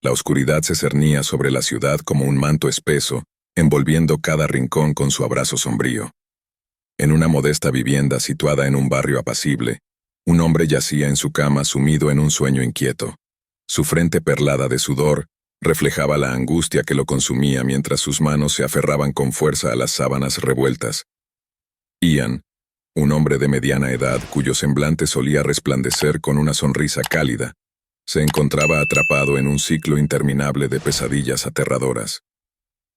La oscuridad se cernía sobre la ciudad como un manto espeso, envolviendo cada rincón con su abrazo sombrío. En una modesta vivienda situada en un barrio apacible, un hombre yacía en su cama sumido en un sueño inquieto. Su frente perlada de sudor reflejaba la angustia que lo consumía mientras sus manos se aferraban con fuerza a las sábanas revueltas. Ian, un hombre de mediana edad cuyo semblante solía resplandecer con una sonrisa cálida, se encontraba atrapado en un ciclo interminable de pesadillas aterradoras.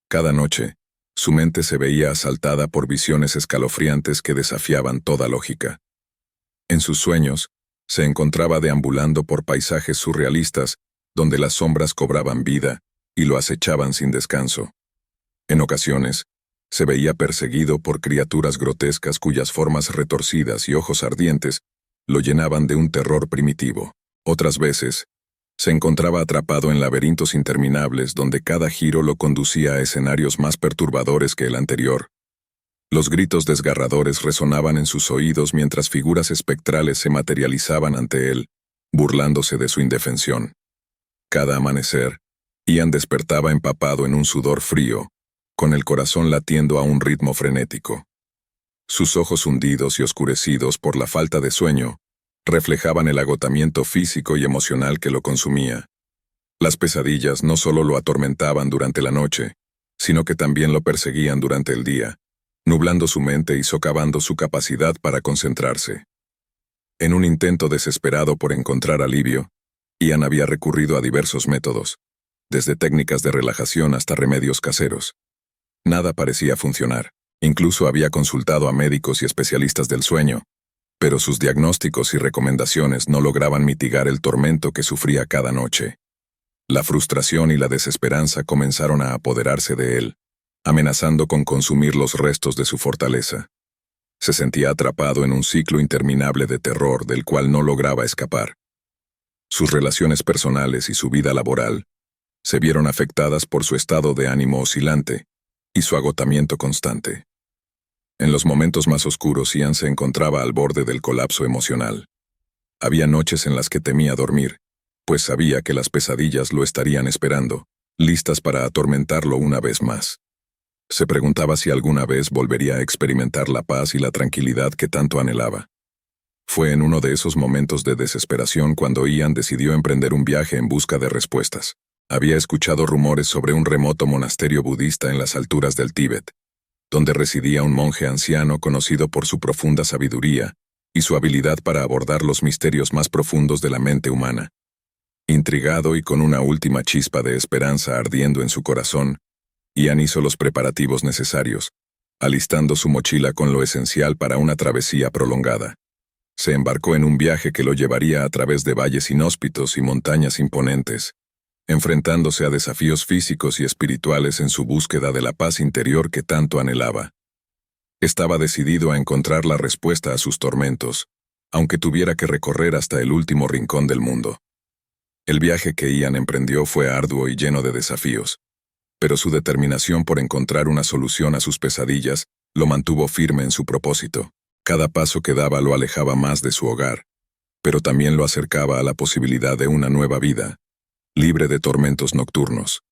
Cada noche, su mente se veía asaltada por visiones escalofriantes que desafiaban toda lógica. En sus sueños, se encontraba deambulando por paisajes surrealistas donde las sombras cobraban vida y lo acechaban sin descanso. En ocasiones, se veía perseguido por criaturas grotescas cuyas formas retorcidas y ojos ardientes lo llenaban de un terror primitivo. Otras veces, se encontraba atrapado en laberintos interminables donde cada giro lo conducía a escenarios más perturbadores que el anterior. Los gritos desgarradores resonaban en sus oídos mientras figuras espectrales se materializaban ante él, burlándose de su indefensión. Cada amanecer, Ian despertaba empapado en un sudor frío, con el corazón latiendo a un ritmo frenético. Sus ojos hundidos y oscurecidos por la falta de sueño reflejaban el agotamiento físico y emocional que lo consumía. Las pesadillas no solo lo atormentaban durante la noche, sino que también lo perseguían durante el día, nublando su mente y socavando su capacidad para concentrarse. En un intento desesperado por encontrar alivio, Ian había recurrido a diversos métodos, desde técnicas de relajación hasta remedios caseros. Nada parecía funcionar. Incluso había consultado a médicos y especialistas del sueño, pero sus diagnósticos y recomendaciones no lograban mitigar el tormento que sufría cada noche. La frustración y la desesperanza comenzaron a apoderarse de él, amenazando con consumir los restos de su fortaleza. Se sentía atrapado en un ciclo interminable de terror del cual no lograba escapar. Sus relaciones personales y su vida laboral se vieron afectadas por su estado de ánimo oscilante y su agotamiento constante. En los momentos más oscuros, Ian se encontraba al borde del colapso emocional. Había noches en las que temía dormir, pues sabía que las pesadillas lo estarían esperando, listas para atormentarlo una vez más. Se preguntaba si alguna vez volvería a experimentar la paz y la tranquilidad que tanto anhelaba. Fue en uno de esos momentos de desesperación cuando Ian decidió emprender un viaje en busca de respuestas. Había escuchado rumores sobre un remoto monasterio budista en las alturas del Tíbet, donde residía un monje anciano conocido por su profunda sabiduría y su habilidad para abordar los misterios más profundos de la mente humana. Intrigado y con una última chispa de esperanza ardiendo en su corazón, Ian hizo los preparativos necesarios, alistando su mochila con lo esencial para una travesía prolongada. Se embarcó en un viaje que lo llevaría a través de valles inhóspitos y montañas imponentes, enfrentándose a desafíos físicos y espirituales en su búsqueda de la paz interior que tanto anhelaba. Estaba decidido a encontrar la respuesta a sus tormentos, aunque tuviera que recorrer hasta el último rincón del mundo. El viaje que Ian emprendió fue arduo y lleno de desafíos, pero su determinación por encontrar una solución a sus pesadillas lo mantuvo firme en su propósito. Cada paso que daba lo alejaba más de su hogar, pero también lo acercaba a la posibilidad de una nueva vida, libre de tormentos nocturnos.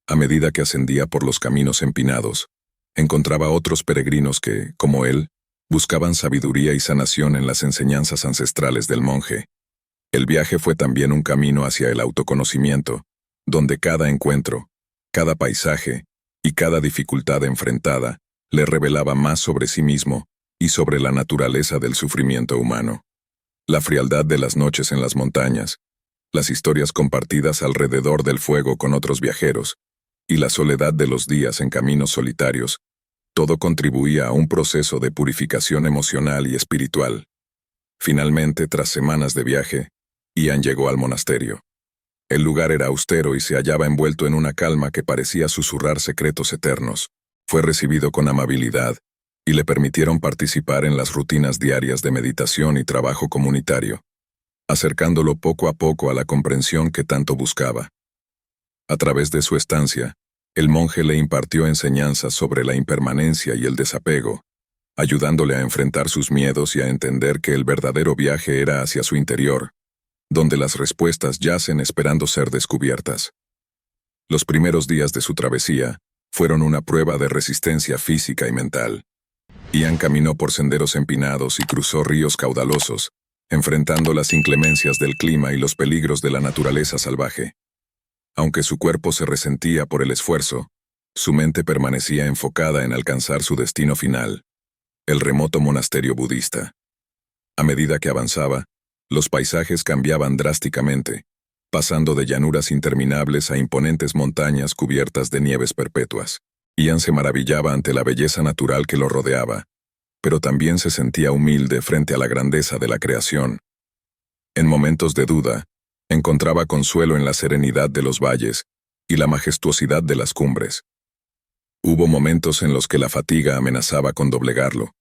A medida que ascendía por los caminos empinados, encontraba otros peregrinos que, como él, buscaban sabiduría y sanación en las enseñanzas ancestrales del monje. El viaje fue también un camino hacia el autoconocimiento, donde cada encuentro, cada paisaje y cada dificultad enfrentada le revelaba más sobre sí mismo y sobre la naturaleza del sufrimiento humano. La frialdad de las noches en las montañas, las historias compartidas alrededor del fuego con otros viajeros, y la soledad de los días en caminos solitarios, todo contribuía a un proceso de purificación emocional y espiritual. Finalmente, tras semanas de viaje, Ian llegó al monasterio. El lugar era austero y se hallaba envuelto en una calma que parecía susurrar secretos eternos. Fue recibido con amabilidad, y le permitieron participar en las rutinas diarias de meditación y trabajo comunitario, acercándolo poco a poco a la comprensión que tanto buscaba. A través de su estancia, el monje le impartió enseñanzas sobre la impermanencia y el desapego, ayudándole a enfrentar sus miedos y a entender que el verdadero viaje era hacia su interior, donde las respuestas yacen esperando ser descubiertas. Los primeros días de su travesía fueron una prueba de resistencia física y mental. Ian caminó por senderos empinados y cruzó ríos caudalosos, enfrentando las inclemencias del clima y los peligros de la naturaleza salvaje. Aunque su cuerpo se resentía por el esfuerzo, su mente permanecía enfocada en alcanzar su destino final, el remoto monasterio budista. A medida que avanzaba, los paisajes cambiaban drásticamente, pasando de llanuras interminables a imponentes montañas cubiertas de nieves perpetuas. Ian se maravillaba ante la belleza natural que lo rodeaba, pero también se sentía humilde frente a la grandeza de la creación. En momentos de duda, encontraba consuelo en la serenidad de los valles y la majestuosidad de las cumbres. Hubo momentos en los que la fatiga amenazaba con doblegarlo,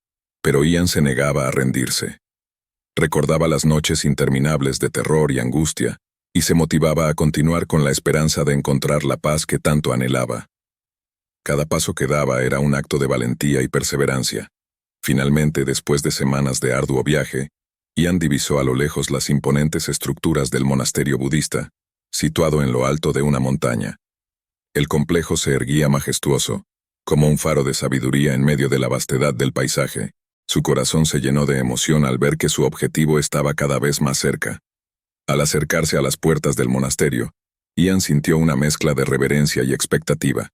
pero Ian se negaba a rendirse. Recordaba las noches interminables de terror y angustia, y se motivaba a continuar con la esperanza de encontrar la paz que tanto anhelaba. Cada paso que daba era un acto de valentía y perseverancia. Finalmente, después de semanas de arduo viaje, Ian divisó a lo lejos las imponentes estructuras del monasterio budista, situado en lo alto de una montaña. El complejo se erguía majestuoso, como un faro de sabiduría en medio de la vastedad del paisaje. Su corazón se llenó de emoción al ver que su objetivo estaba cada vez más cerca. Al acercarse a las puertas del monasterio, Ian sintió una mezcla de reverencia y expectativa.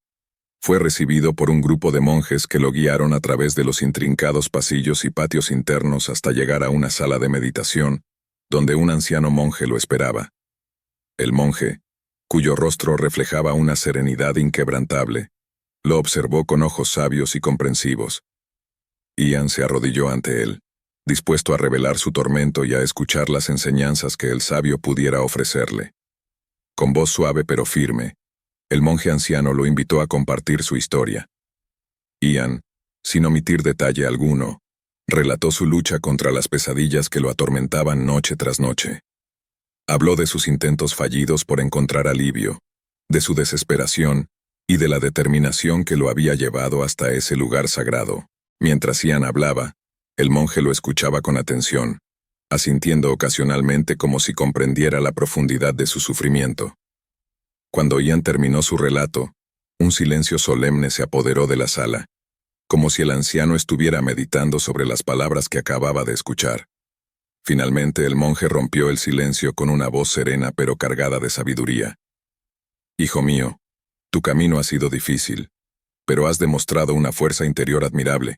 Fue recibido por un grupo de monjes que lo guiaron a través de los intrincados pasillos y patios internos hasta llegar a una sala de meditación, donde un anciano monje lo esperaba. El monje, cuyo rostro reflejaba una serenidad inquebrantable, lo observó con ojos sabios y comprensivos. Ian se arrodilló ante él, dispuesto a revelar su tormento y a escuchar las enseñanzas que el sabio pudiera ofrecerle. Con voz suave pero firme, el monje anciano lo invitó a compartir su historia. Ian, sin omitir detalle alguno, relató su lucha contra las pesadillas que lo atormentaban noche tras noche. Habló de sus intentos fallidos por encontrar alivio, de su desesperación y de la determinación que lo había llevado hasta ese lugar sagrado. Mientras Ian hablaba, el monje lo escuchaba con atención, asintiendo ocasionalmente como si comprendiera la profundidad de su sufrimiento. Cuando Ian terminó su relato, un silencio solemne se apoderó de la sala, como si el anciano estuviera meditando sobre las palabras que acababa de escuchar. Finalmente el monje rompió el silencio con una voz serena pero cargada de sabiduría. «Hijo mío, tu camino ha sido difícil, pero has demostrado una fuerza interior admirable.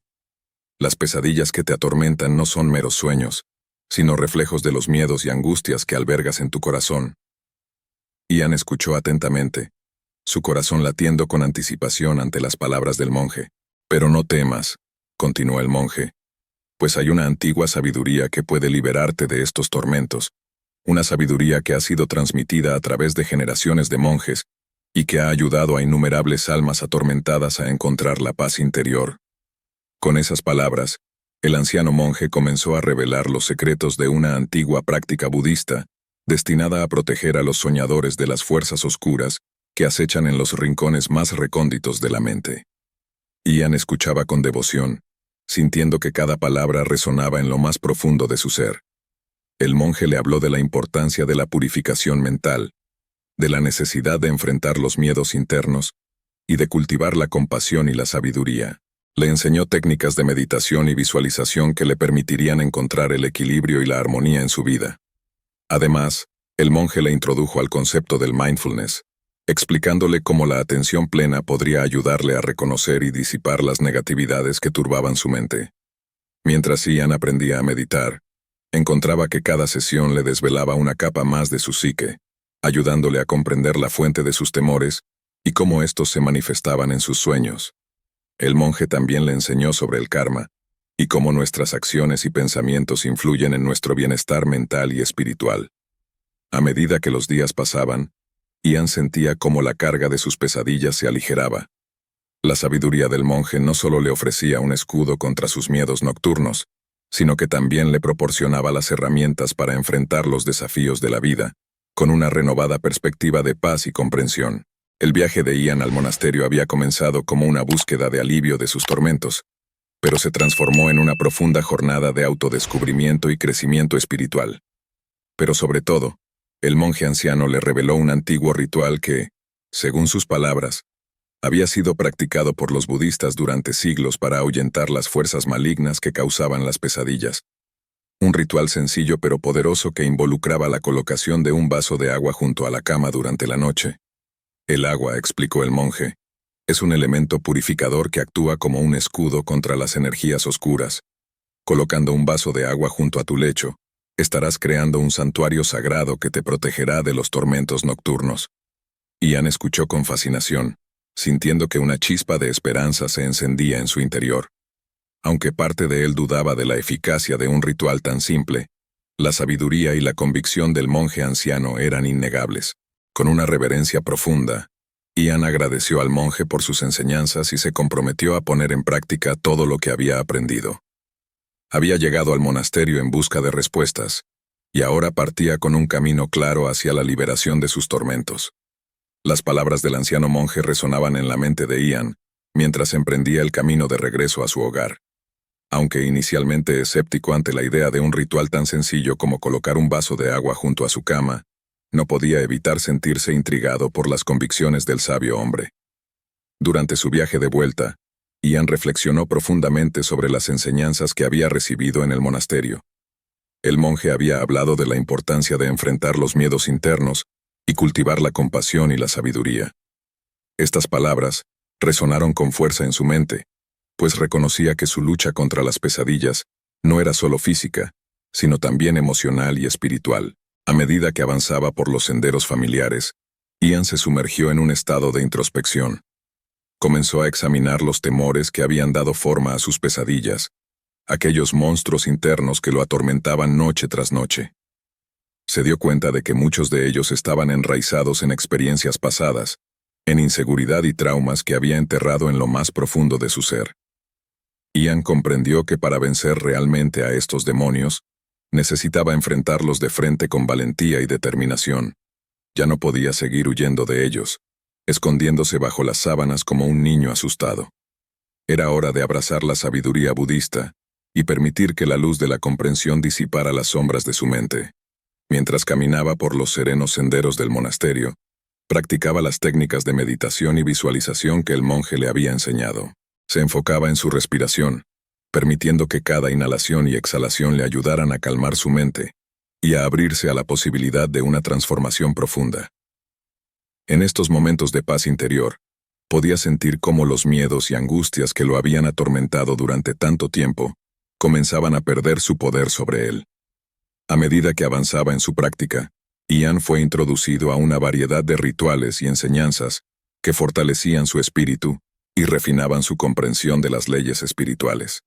Las pesadillas que te atormentan no son meros sueños, sino reflejos de los miedos y angustias que albergas en tu corazón». Ian escuchó atentamente, su corazón latiendo con anticipación ante las palabras del monje. «Pero no temas», continuó el monje, «pues hay una antigua sabiduría que puede liberarte de estos tormentos, una sabiduría que ha sido transmitida a través de generaciones de monjes y que ha ayudado a innumerables almas atormentadas a encontrar la paz interior». Con esas palabras, el anciano monje comenzó a revelar los secretos de una antigua práctica budista destinada a proteger a los soñadores de las fuerzas oscuras que acechan en los rincones más recónditos de la mente. Ian escuchaba con devoción, sintiendo que cada palabra resonaba en lo más profundo de su ser. El monje le habló de la importancia de la purificación mental, de la necesidad de enfrentar los miedos internos y de cultivar la compasión y la sabiduría. Le enseñó técnicas de meditación y visualización que le permitirían encontrar el equilibrio y la armonía en su vida. Además, el monje le introdujo al concepto del mindfulness, explicándole cómo la atención plena podría ayudarle a reconocer y disipar las negatividades que turbaban su mente. Mientras Ian aprendía a meditar, encontraba que cada sesión le desvelaba una capa más de su psique, ayudándole a comprender la fuente de sus temores y cómo estos se manifestaban en sus sueños. El monje también le enseñó sobre el karma y cómo nuestras acciones y pensamientos influyen en nuestro bienestar mental y espiritual. A medida que los días pasaban, Ian sentía cómo la carga de sus pesadillas se aligeraba. La sabiduría del monje no solo le ofrecía un escudo contra sus miedos nocturnos, sino que también le proporcionaba las herramientas para enfrentar los desafíos de la vida, con una renovada perspectiva de paz y comprensión. El viaje de Ian al monasterio había comenzado como una búsqueda de alivio de sus tormentos, pero se transformó en una profunda jornada de autodescubrimiento y crecimiento espiritual. Pero sobre todo, El monje anciano le reveló un antiguo ritual que, según sus palabras, había sido practicado por los budistas durante siglos para ahuyentar las fuerzas malignas que causaban las pesadillas. Un ritual sencillo pero poderoso que involucraba la colocación de un vaso de agua junto a la cama durante la noche. El agua, explicó el monje, es un elemento purificador que actúa como un escudo contra las energías oscuras. Colocando un vaso de agua junto a tu lecho, estarás creando un santuario sagrado que te protegerá de los tormentos nocturnos. Ian escuchó con fascinación, sintiendo que una chispa de esperanza se encendía en su interior. Aunque parte de él dudaba de la eficacia de un ritual tan simple, la sabiduría y la convicción del monje anciano eran innegables. Con una reverencia profunda, Ian agradeció al monje por sus enseñanzas y se comprometió a poner en práctica todo lo que había aprendido. Había llegado al monasterio en busca de respuestas, y ahora partía con un camino claro hacia la liberación de sus tormentos. Las palabras del anciano monje resonaban en la mente de Ian, mientras emprendía el camino de regreso a su hogar. Aunque inicialmente escéptico ante la idea de un ritual tan sencillo como colocar un vaso de agua junto a su cama, no podía evitar sentirse intrigado por las convicciones del sabio hombre. Durante su viaje de vuelta, Ian reflexionó profundamente sobre las enseñanzas que había recibido en el monasterio. El monje había hablado de la importancia de enfrentar los miedos internos y cultivar la compasión y la sabiduría. Estas palabras resonaron con fuerza en su mente, pues reconocía que su lucha contra las pesadillas no era solo física, sino también emocional y espiritual. A medida que avanzaba por los senderos familiares, Ian se sumergió en un estado de introspección. Comenzó a examinar los temores que habían dado forma a sus pesadillas, aquellos monstruos internos que lo atormentaban noche tras noche. Se dio cuenta de que muchos de ellos estaban enraizados en experiencias pasadas, en inseguridad y traumas que había enterrado en lo más profundo de su ser. Ian comprendió que para vencer realmente a estos demonios, necesitaba enfrentarlos de frente con valentía y determinación. Ya no podía seguir huyendo de ellos, escondiéndose bajo las sábanas como un niño asustado. Era hora de abrazar la sabiduría budista y permitir que la luz de la comprensión disipara las sombras de su mente. Mientras caminaba por los serenos senderos del monasterio, practicaba las técnicas de meditación y visualización que el monje le había enseñado. Se enfocaba en su respiración, permitiendo que cada inhalación y exhalación le ayudaran a calmar su mente y a abrirse a la posibilidad de una transformación profunda. En estos momentos de paz interior, podía sentir cómo los miedos y angustias que lo habían atormentado durante tanto tiempo comenzaban a perder su poder sobre él. A medida que avanzaba en su práctica, Ian fue introducido a una variedad de rituales y enseñanzas que fortalecían su espíritu y refinaban su comprensión de las leyes espirituales.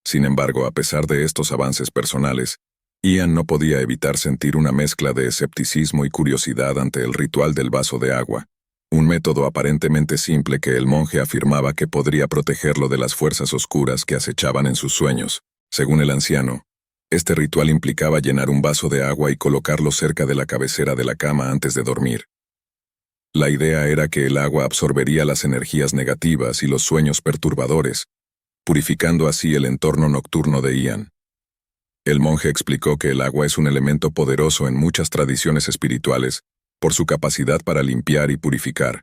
Sin embargo, a pesar de estos avances personales, Ian no podía evitar sentir una mezcla de escepticismo y curiosidad ante el ritual del vaso de agua, un método aparentemente simple que el monje afirmaba que podría protegerlo de las fuerzas oscuras que acechaban en sus sueños. Según el anciano, este ritual implicaba llenar un vaso de agua y colocarlo cerca de la cabecera de la cama antes de dormir. La idea era que el agua absorbería las energías negativas y los sueños perturbadores, purificando así el entorno nocturno de Ian. El monje explicó que el agua es un elemento poderoso en muchas tradiciones espirituales por su capacidad para limpiar y purificar.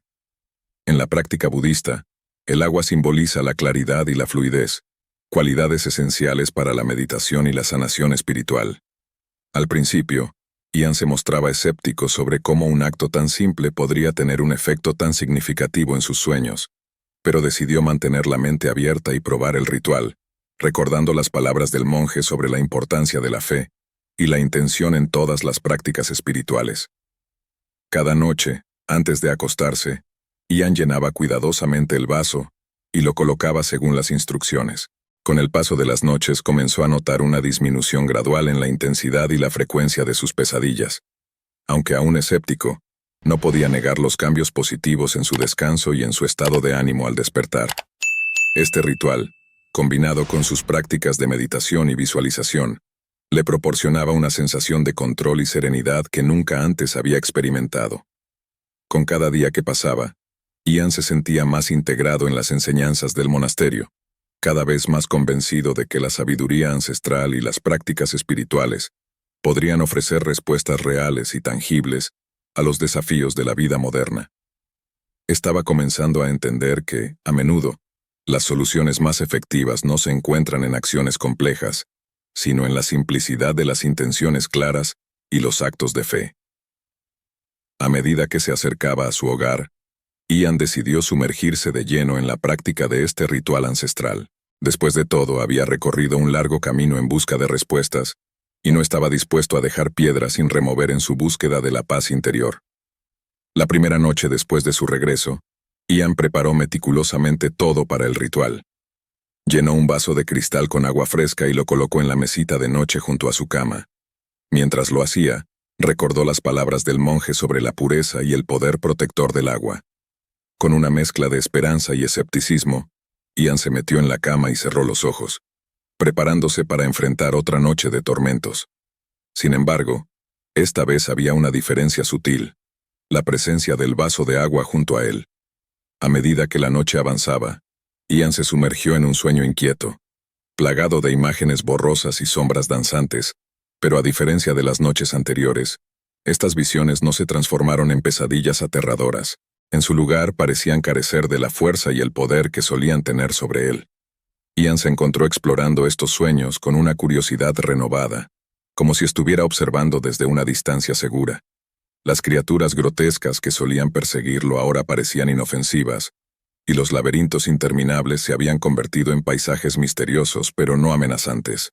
En la práctica budista, el agua simboliza la claridad y la fluidez, cualidades esenciales para la meditación y la sanación espiritual. Al principio, Ian se mostraba escéptico sobre cómo un acto tan simple podría tener un efecto tan significativo en sus sueños, pero decidió mantener la mente abierta y probar el ritual, recordando las palabras del monje sobre la importancia de la fe y la intención en todas las prácticas espirituales. Cada noche, antes de acostarse, Ian llenaba cuidadosamente el vaso y lo colocaba según las instrucciones. Con el paso de las noches comenzó a notar una disminución gradual en la intensidad y la frecuencia de sus pesadillas. Aunque aún escéptico, no podía negar los cambios positivos en su descanso y en su estado de ánimo al despertar. Este ritual, combinado con sus prácticas de meditación y visualización, le proporcionaba una sensación de control y serenidad que nunca antes había experimentado. Con cada día que pasaba, Ian se sentía más integrado en las enseñanzas del monasterio, cada vez más convencido de que la sabiduría ancestral y las prácticas espirituales podrían ofrecer respuestas reales y tangibles a los desafíos de la vida moderna. Estaba comenzando a entender que, a menudo, las soluciones más efectivas no se encuentran en acciones complejas, sino en la simplicidad de las intenciones claras y los actos de fe. A medida que se acercaba a su hogar, Ian decidió sumergirse de lleno en la práctica de este ritual ancestral. Después de todo, había recorrido un largo camino en busca de respuestas, y no estaba dispuesto a dejar piedra sin remover en su búsqueda de la paz interior. La primera noche después de su regreso, Ian preparó meticulosamente todo para el ritual. Llenó un vaso de cristal con agua fresca y lo colocó en la mesita de noche junto a su cama. Mientras lo hacía, recordó las palabras del monje sobre la pureza y el poder protector del agua. Con una mezcla de esperanza y escepticismo, Ian se metió en la cama y cerró los ojos, preparándose para enfrentar otra noche de tormentos. Sin embargo, esta vez había una diferencia sutil: la presencia del vaso de agua junto a él. A medida que la noche avanzaba, Ian se sumergió en un sueño inquieto, plagado de imágenes borrosas y sombras danzantes, pero a diferencia de las noches anteriores, estas visiones no se transformaron en pesadillas aterradoras. En su lugar parecían carecer de la fuerza y el poder que solían tener sobre él. Ian se encontró explorando estos sueños con una curiosidad renovada, como si estuviera observando desde una distancia segura. Las criaturas grotescas que solían perseguirlo ahora parecían inofensivas, y los laberintos interminables se habían convertido en paisajes misteriosos pero no amenazantes.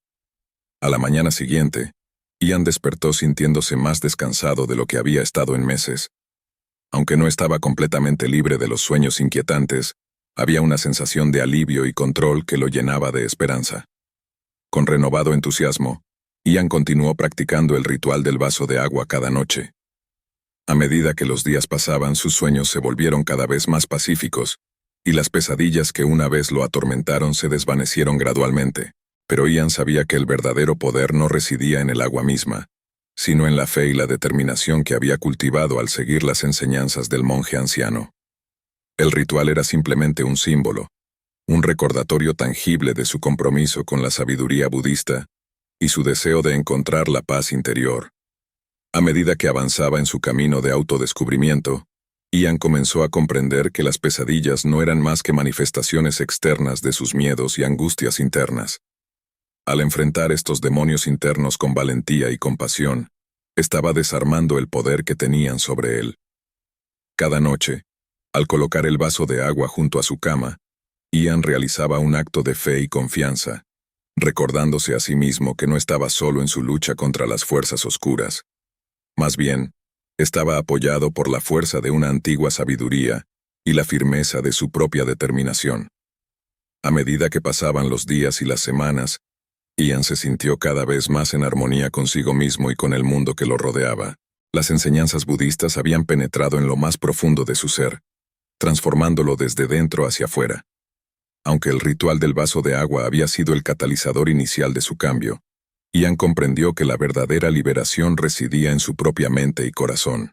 A la mañana siguiente, Ian despertó sintiéndose más descansado de lo que había estado en meses. Aunque no estaba completamente libre de los sueños inquietantes, había una sensación de alivio y control que lo llenaba de esperanza. Con renovado entusiasmo, Ian continuó practicando el ritual del vaso de agua cada noche. A medida que los días pasaban, sus sueños se volvieron cada vez más pacíficos, y las pesadillas que una vez lo atormentaron se desvanecieron gradualmente. Pero Ian sabía que el verdadero poder no residía en el agua misma, sino en la fe y la determinación que había cultivado al seguir las enseñanzas del monje anciano. El ritual era simplemente un símbolo, un recordatorio tangible de su compromiso con la sabiduría budista y su deseo de encontrar la paz interior. A medida que avanzaba en su camino de autodescubrimiento, Ian comenzó a comprender que las pesadillas no eran más que manifestaciones externas de sus miedos y angustias internas. Al enfrentar estos demonios internos con valentía y compasión, estaba desarmando el poder que tenían sobre él. Cada noche, al colocar el vaso de agua junto a su cama, Ian realizaba un acto de fe y confianza, recordándose a sí mismo que no estaba solo en su lucha contra las fuerzas oscuras. Más bien, estaba apoyado por la fuerza de una antigua sabiduría y la firmeza de su propia determinación. A medida que pasaban los días y las semanas, Ian se sintió cada vez más en armonía consigo mismo y con el mundo que lo rodeaba. Las enseñanzas budistas habían penetrado en lo más profundo de su ser, transformándolo desde dentro hacia afuera. Aunque el ritual del vaso de agua había sido el catalizador inicial de su cambio, Ian comprendió que la verdadera liberación residía en su propia mente y corazón.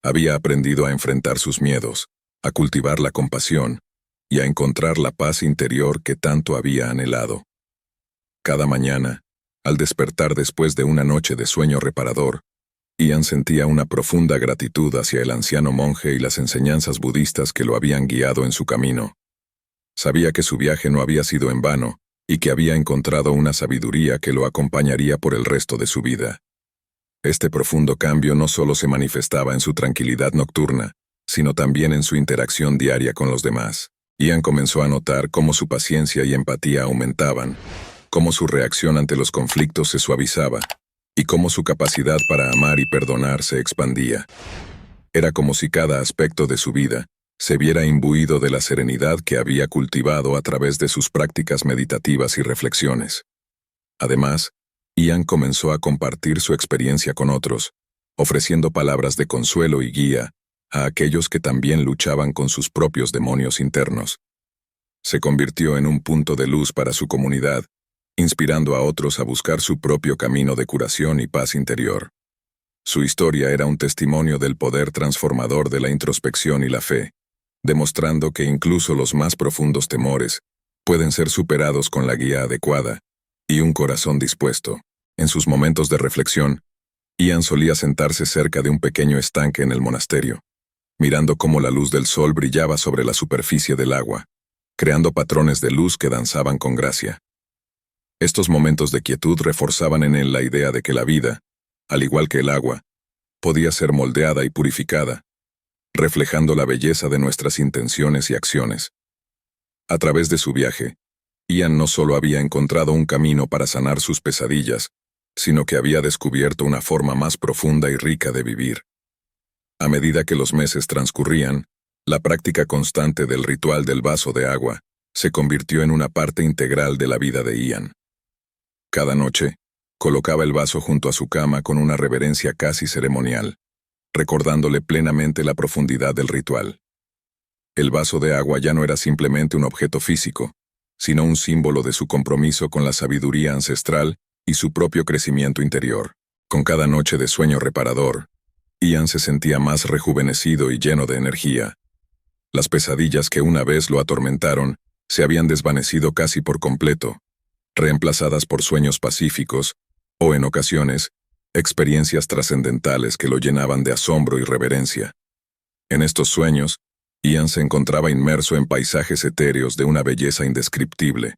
Había aprendido a enfrentar sus miedos, a cultivar la compasión y a encontrar la paz interior que tanto había anhelado. Cada mañana, al despertar después de una noche de sueño reparador, Ian sentía una profunda gratitud hacia el anciano monje y las enseñanzas budistas que lo habían guiado en su camino. Sabía que su viaje no había sido en vano y que había encontrado una sabiduría que lo acompañaría por el resto de su vida. Este profundo cambio no solo se manifestaba en su tranquilidad nocturna, sino también en su interacción diaria con los demás. Ian comenzó a notar cómo su paciencia y empatía aumentaban, cómo su reacción ante los conflictos se suavizaba, y cómo su capacidad para amar y perdonar se expandía. Era como si cada aspecto de su vida se viera imbuido de la serenidad que había cultivado a través de sus prácticas meditativas y reflexiones. Además, Ian comenzó a compartir su experiencia con otros, ofreciendo palabras de consuelo y guía a aquellos que también luchaban con sus propios demonios internos. Se convirtió en un punto de luz para su comunidad, inspirando a otros a buscar su propio camino de curación y paz interior. Su historia era un testimonio del poder transformador de la introspección y la fe, demostrando que incluso los más profundos temores pueden ser superados con la guía adecuada y un corazón dispuesto. En sus momentos de reflexión, Ian solía sentarse cerca de un pequeño estanque en el monasterio, mirando cómo la luz del sol brillaba sobre la superficie del agua, creando patrones de luz que danzaban con gracia. Estos momentos de quietud reforzaban en él la idea de que la vida, al igual que el agua, podía ser moldeada y purificada, reflejando la belleza de nuestras intenciones y acciones. A través de su viaje, Ian no solo había encontrado un camino para sanar sus pesadillas, sino que había descubierto una forma más profunda y rica de vivir. A medida que los meses transcurrían, la práctica constante del ritual del vaso de agua se convirtió en una parte integral de la vida de Ian. Cada noche, colocaba el vaso junto a su cama con una reverencia casi ceremonial, recordándole plenamente la profundidad del ritual. El vaso de agua ya no era simplemente un objeto físico, sino un símbolo de su compromiso con la sabiduría ancestral y su propio crecimiento interior. Con cada noche de sueño reparador, Ian se sentía más rejuvenecido y lleno de energía. Las pesadillas que una vez lo atormentaron se habían desvanecido casi por completo, reemplazadas por sueños pacíficos o, en ocasiones, experiencias trascendentales que lo llenaban de asombro y reverencia. En estos sueños, Ian se encontraba inmerso en paisajes etéreos de una belleza indescriptible.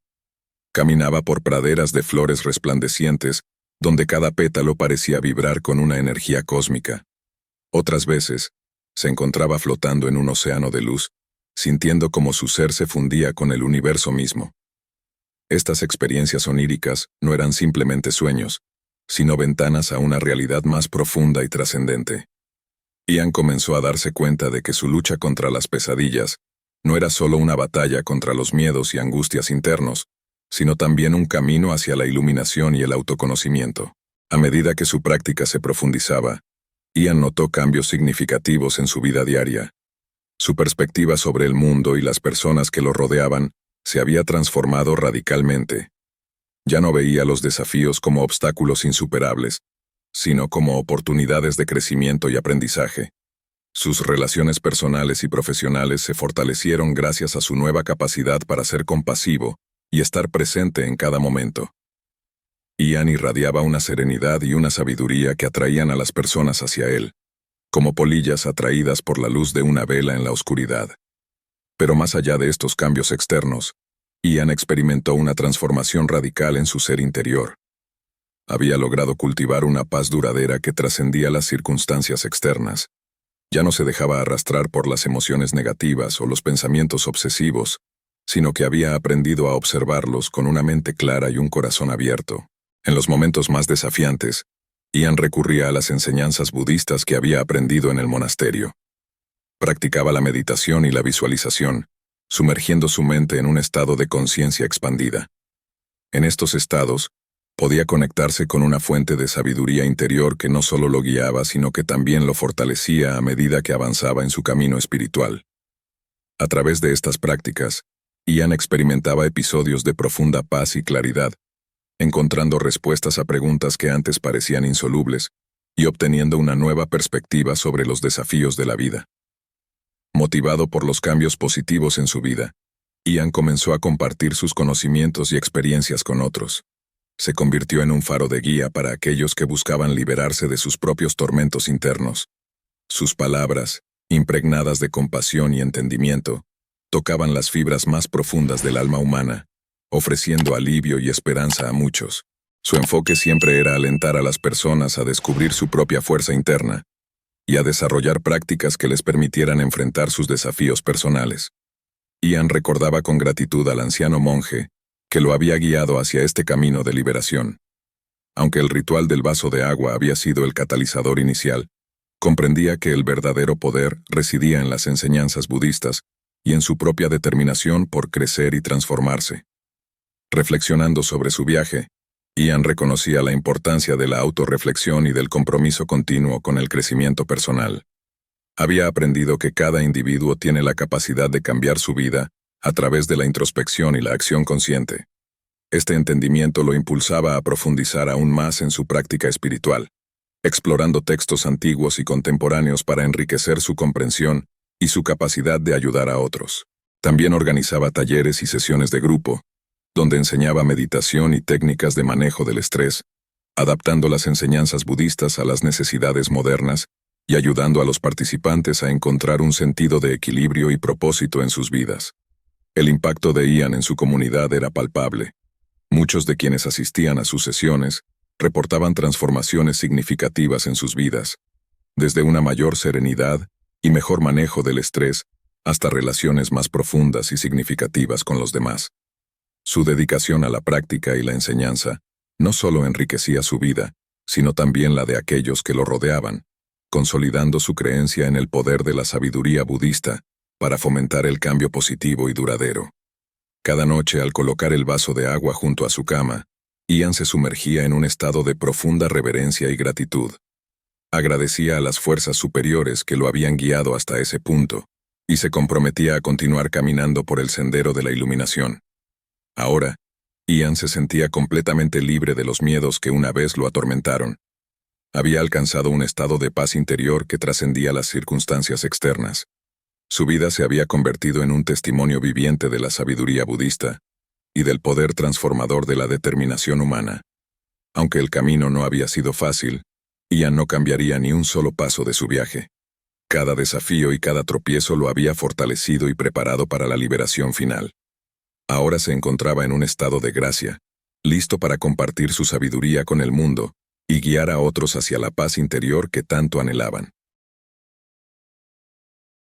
Caminaba por praderas de flores resplandecientes, donde cada pétalo parecía vibrar con una energía cósmica. Otras veces, se encontraba flotando en un océano de luz, sintiendo como su ser se fundía con el universo mismo. Estas experiencias oníricas no eran simplemente sueños, sino ventanas a una realidad más profunda y trascendente. Ian comenzó a darse cuenta de que su lucha contra las pesadillas no era solo una batalla contra los miedos y angustias internos, sino también un camino hacia la iluminación y el autoconocimiento. A medida que su práctica se profundizaba, Ian notó cambios significativos en su vida diaria. Su perspectiva sobre el mundo y las personas que lo rodeaban se había transformado radicalmente. Ya no veía los desafíos como obstáculos insuperables, sino como oportunidades de crecimiento y aprendizaje. Sus relaciones personales y profesionales se fortalecieron gracias a su nueva capacidad para ser compasivo y estar presente en cada momento. Ian irradiaba una serenidad y una sabiduría que atraían a las personas hacia él, como polillas atraídas por la luz de una vela en la oscuridad. Pero más allá de estos cambios externos, Ian experimentó una transformación radical en su ser interior. Había logrado cultivar una paz duradera que trascendía las circunstancias externas. Ya no se dejaba arrastrar por las emociones negativas o los pensamientos obsesivos, sino que había aprendido a observarlos con una mente clara y un corazón abierto. En los momentos más desafiantes, Ian recurría a las enseñanzas budistas que había aprendido en el monasterio. Practicaba la meditación y la visualización, sumergiendo su mente en un estado de conciencia expandida. En estos estados, podía conectarse con una fuente de sabiduría interior que no solo lo guiaba, sino que también lo fortalecía a medida que avanzaba en su camino espiritual. A través de estas prácticas, Ian experimentaba episodios de profunda paz y claridad, encontrando respuestas a preguntas que antes parecían insolubles y obteniendo una nueva perspectiva sobre los desafíos de la vida. Motivado por los cambios positivos en su vida, Ian comenzó a compartir sus conocimientos y experiencias con otros. Se convirtió en un faro de guía para aquellos que buscaban liberarse de sus propios tormentos internos. Sus palabras, impregnadas de compasión y entendimiento, tocaban las fibras más profundas del alma humana, ofreciendo alivio y esperanza a muchos. Su enfoque siempre era alentar a las personas a descubrir su propia fuerza interna y a desarrollar prácticas que les permitieran enfrentar sus desafíos personales. Ian recordaba con gratitud al anciano monje que lo había guiado hacia este camino de liberación. Aunque el ritual del vaso de agua había sido el catalizador inicial, comprendía que el verdadero poder residía en las enseñanzas budistas y en su propia determinación por crecer y transformarse. Reflexionando sobre su viaje, Ian reconocía la importancia de la autorreflexión y del compromiso continuo con el crecimiento personal. Había aprendido que cada individuo tiene la capacidad de cambiar su vida a través de la introspección y la acción consciente. Este entendimiento lo impulsaba a profundizar aún más en su práctica espiritual, explorando textos antiguos y contemporáneos para enriquecer su comprensión y su capacidad de ayudar a otros. También organizaba talleres y sesiones de grupo, donde enseñaba meditación y técnicas de manejo del estrés, adaptando las enseñanzas budistas a las necesidades modernas y ayudando a los participantes a encontrar un sentido de equilibrio y propósito en sus vidas. El impacto de Ian en su comunidad era palpable. Muchos de quienes asistían a sus sesiones reportaban transformaciones significativas en sus vidas, desde una mayor serenidad y mejor manejo del estrés hasta relaciones más profundas y significativas con los demás. Su dedicación a la práctica y la enseñanza no solo enriquecía su vida, sino también la de aquellos que lo rodeaban, consolidando su creencia en el poder de la sabiduría budista para fomentar el cambio positivo y duradero. Cada noche, al colocar el vaso de agua junto a su cama, Ian se sumergía en un estado de profunda reverencia y gratitud. Agradecía a las fuerzas superiores que lo habían guiado hasta ese punto, y se comprometía a continuar caminando por el sendero de la iluminación. Ahora, Ian se sentía completamente libre de los miedos que una vez lo atormentaron. Había alcanzado un estado de paz interior que trascendía las circunstancias externas. Su vida se había convertido en un testimonio viviente de la sabiduría budista y del poder transformador de la determinación humana. Aunque el camino no había sido fácil, Ian no cambiaría ni un solo paso de su viaje. Cada desafío y cada tropiezo lo había fortalecido y preparado para la liberación final. Ahora se encontraba en un estado de gracia, listo para compartir su sabiduría con el mundo y guiar a otros hacia la paz interior que tanto anhelaban.